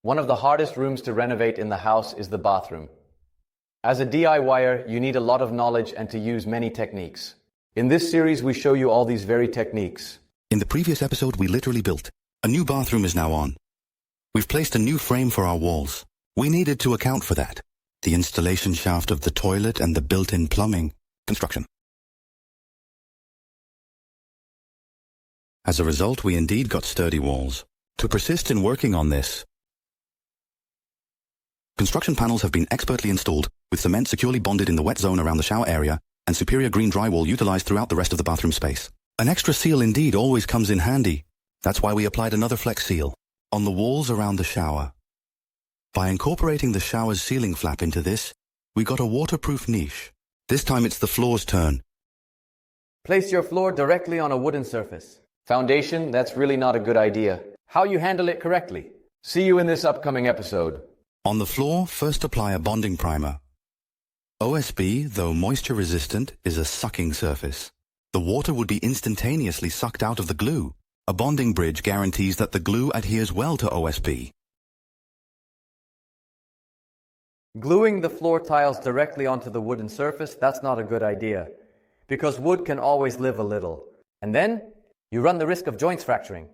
One of the hardest rooms to renovate in the house is the bathroom. As a DIYer, you need a lot of knowledge and to use many techniques. In this series, we show you all these very techniques. In the previous episode, we literally built. A new bathroom is now on. We've placed a new frame for our walls. We needed to account for that. The installation shaft of the toilet and the built-in plumbing. Construction. As a result, we indeed got sturdy walls. To persist in working on this, construction panels have been expertly installed, with cement securely bonded in the wet zone around the shower area, and superior green drywall utilized throughout the rest of the bathroom space. An extra seal indeed always comes in handy. That's why we applied another flex seal on the walls around the shower. By incorporating the shower's ceiling flap into this, we got a waterproof niche. This time it's the floor's turn. Place your floor directly on a wooden surface. Foundation, that's really not a good idea. How you handle it correctly. See you in this upcoming episode. On the floor, first apply a bonding primer. OSB, though moisture resistant, is a sucking surface. The water would be instantaneously sucked out of the glue. A bonding bridge guarantees that the glue adheres well to OSB. Gluing the floor tiles directly onto the wooden surface, that's not a good idea, because wood can always live a little. And then, you run the risk of joints fracturing.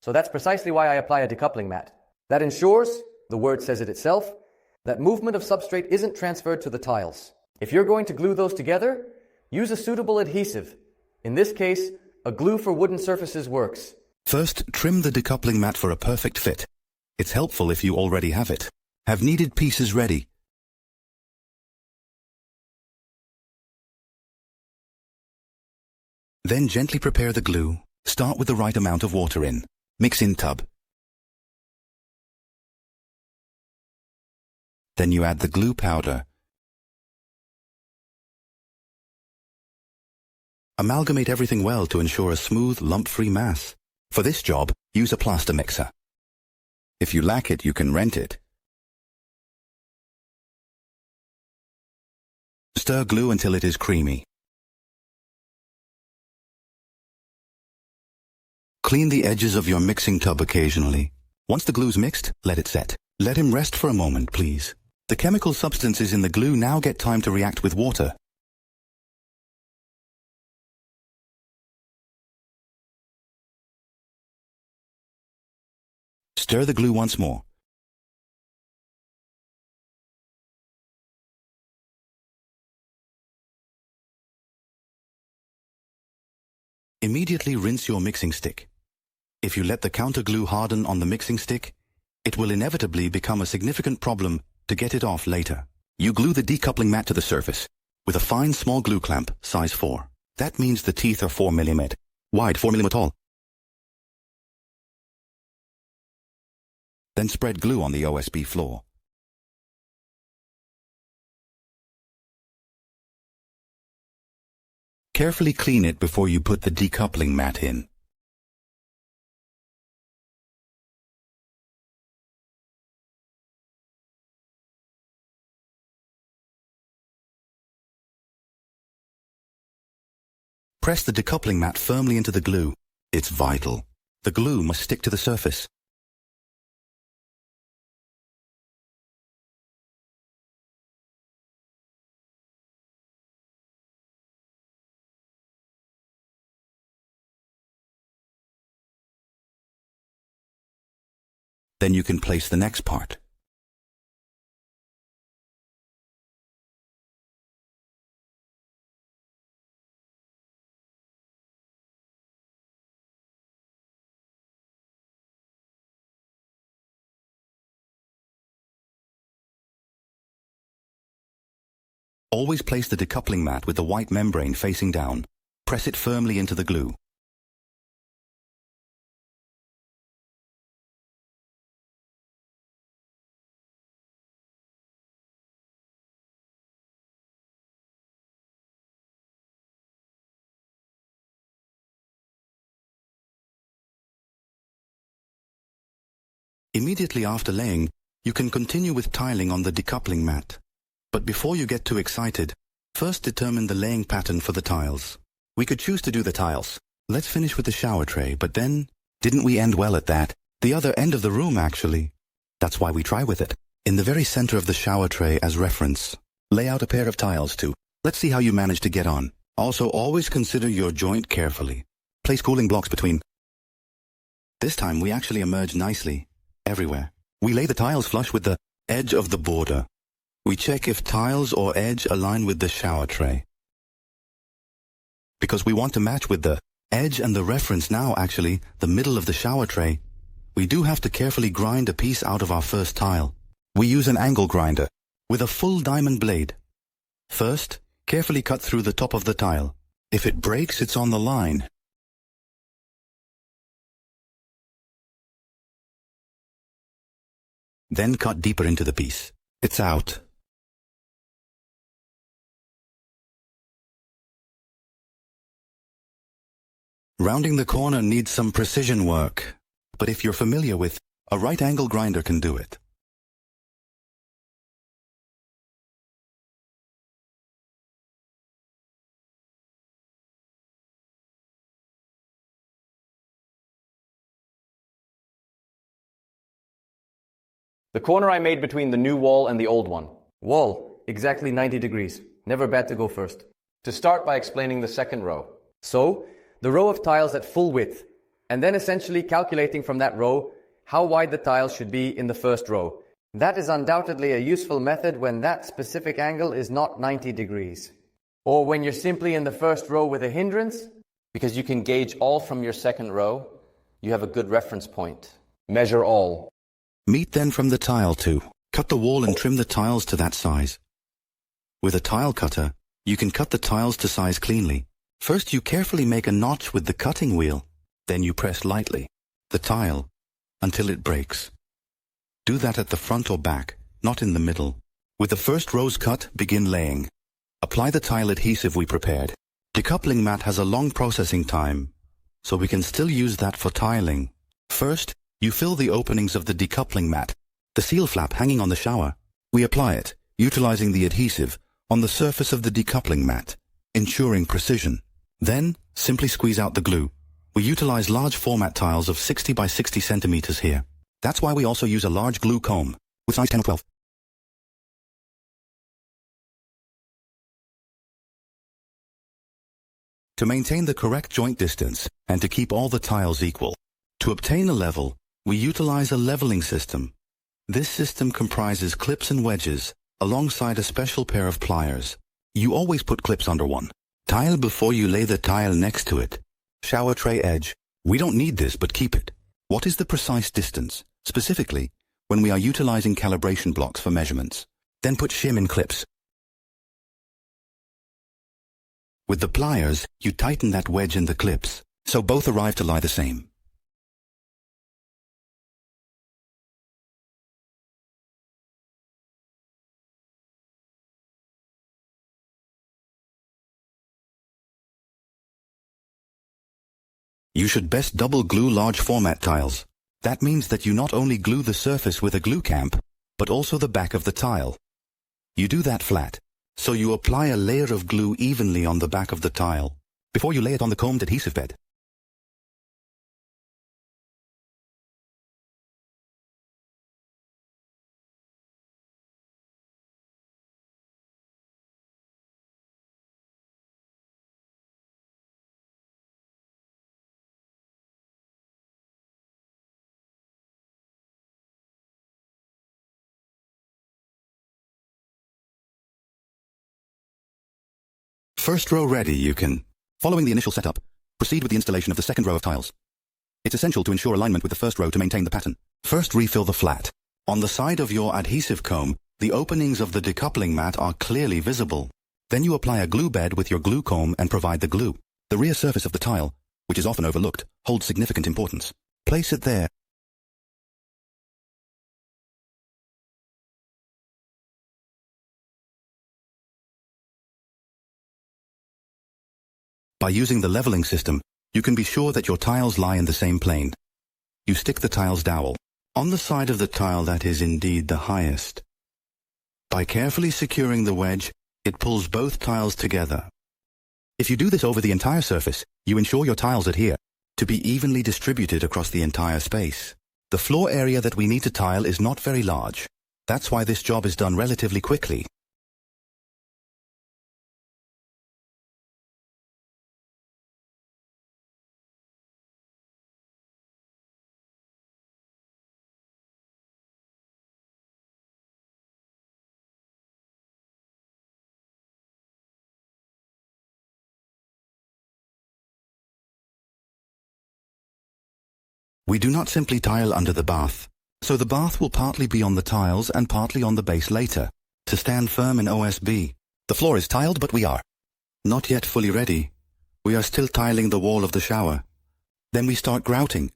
So that's precisely why I apply a decoupling mat. That ensures, the word says it itself, that movement of substrate isn't transferred to the tiles. If you're going to glue those together, use a suitable adhesive. In this case, a glue for wooden surfaces works. First, trim the decoupling mat for a perfect fit. It's helpful if you already have it. Have kneaded pieces ready. Then gently prepare the glue. Start with the right amount of water in. Mix in tub. Then you add the glue powder. Amalgamate everything well to ensure a smooth, lump-free mass. For this job, use a plaster mixer. If you lack it, you can rent it. Stir glue until it is creamy. Clean the edges of your mixing tub occasionally. Once the glue's mixed, let it set. Let him rest for a moment, please. The chemical substances in the glue now get time to react with water. Stir the glue once more. Immediately rinse your mixing stick. If you let the counter glue harden on the mixing stick, it will inevitably become a significant problem to get it off later. You glue the decoupling mat to the surface with a fine small glue clamp, size 4. That means the teeth are 4 mm wide, 4 mm tall. Then spread glue on the OSB floor. Carefully clean it before you put the decoupling mat in. Press the decoupling mat firmly into the glue. It's vital. The glue must stick to the surface. Then you can place the next part. Always place the decoupling mat with the white membrane facing down. Press it firmly into the glue. Immediately after laying, you can continue with tiling on the decoupling mat. But before you get too excited, first determine the laying pattern for the tiles. We could choose to do the tiles. Let's finish with the shower tray, but then, didn't we end well at that? The other end of the room, actually. That's why we try with it. In the very center of the shower tray as reference, lay out a pair of tiles too. Let's see how you manage to get on. Also, always consider your joint carefully. Place cooling blocks between. This time we actually emerge nicely, everywhere. We lay the tiles flush with the edge of the border. We check if tiles or edge align with the shower tray. Because we want to match with the edge and the reference now, actually, the middle of the shower tray, we do have to carefully grind a piece out of our first tile. We use an angle grinder with a full diamond blade. First, carefully cut through the top of the tile. If it breaks, it's on the line. Then cut deeper into the piece. It's out. Rounding the corner needs some precision work, but if you're familiar with, a right angle grinder can do it. The corner I made between the new wall and the old one. Wall, exactly 90 degrees. Never bad to go first. To start by explaining the second row. So, the row of tiles at full width, and then essentially calculating from that row how wide the tiles should be in the first row. That is undoubtedly a useful method when that specific angle is not 90 degrees. Or when you're simply in the first row with a hindrance, because you can gauge all from your second row, you have a good reference point. Measure all. Meet then from the tile too. Cut the wall and trim the tiles to that size. With a tile cutter, you can cut the tiles to size cleanly. First, you carefully make a notch with the cutting wheel. Then you press lightly the tile until it breaks. Do that at the front or back, not in the middle. With the first rows cut, begin laying. Apply the tile adhesive we prepared. Decoupling mat has a long processing time, so we can still use that for tiling. First, you fill the openings of the decoupling mat, the seal flap hanging on the shower. We apply it, utilizing the adhesive, on the surface of the decoupling mat, ensuring precision. Then, simply squeeze out the glue. We utilize large format tiles of 60 by 60 centimeters here. That's why we also use a large glue comb, with size 10 or 12. To maintain the correct joint distance, and to keep all the tiles equal. To obtain a level, we utilize a leveling system. This system comprises clips and wedges, alongside a special pair of pliers. You always put clips under one tile before you lay the tile next to it. Shower tray edge. We don't need this, but keep it. What is the precise distance, specifically, when we are utilizing calibration blocks for measurements? Then put shim in clips. With the pliers, you tighten that wedge in the clips, so both arrive to lie the same. You should best double glue large format tiles. That means that you not only glue the surface with a glue camp, but also the back of the tile. You do that flat, so you apply a layer of glue evenly on the back of the tile, before you lay it on the combed adhesive bed. First row ready, you can, following the initial setup, proceed with the installation of the second row of tiles. It's essential to ensure alignment with the first row to maintain the pattern. First, refill the flat. On the side of your adhesive comb, the openings of the decoupling mat are clearly visible. Then you apply a glue bed with your glue comb and provide the glue. The rear surface of the tile, which is often overlooked, holds significant importance. Place it there. By using the leveling system, you can be sure that your tiles lie in the same plane. You stick the tile's dowel on the side of the tile that is indeed the highest. By carefully securing the wedge, it pulls both tiles together. If you do this over the entire surface, you ensure your tiles adhere to be evenly distributed across the entire space. The floor area that we need to tile is not very large. That's why this job is done relatively quickly. We do not simply tile under the bath, so the bath will partly be on the tiles and partly on the base later, to stand firm in OSB. The floor is tiled, but we are not yet fully ready. We are still tiling the wall of the shower. Then we start grouting.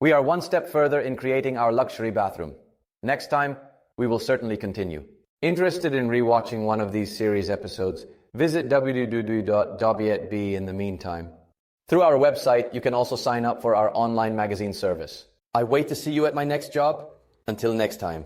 We are one step further in creating our luxury bathroom. Next time, we will certainly continue. Interested in rewatching one of these series episodes, visit www.dobbyetb in the meantime. Through our website, you can also sign up for our online magazine service. I wait to see you at my next job. Until next time.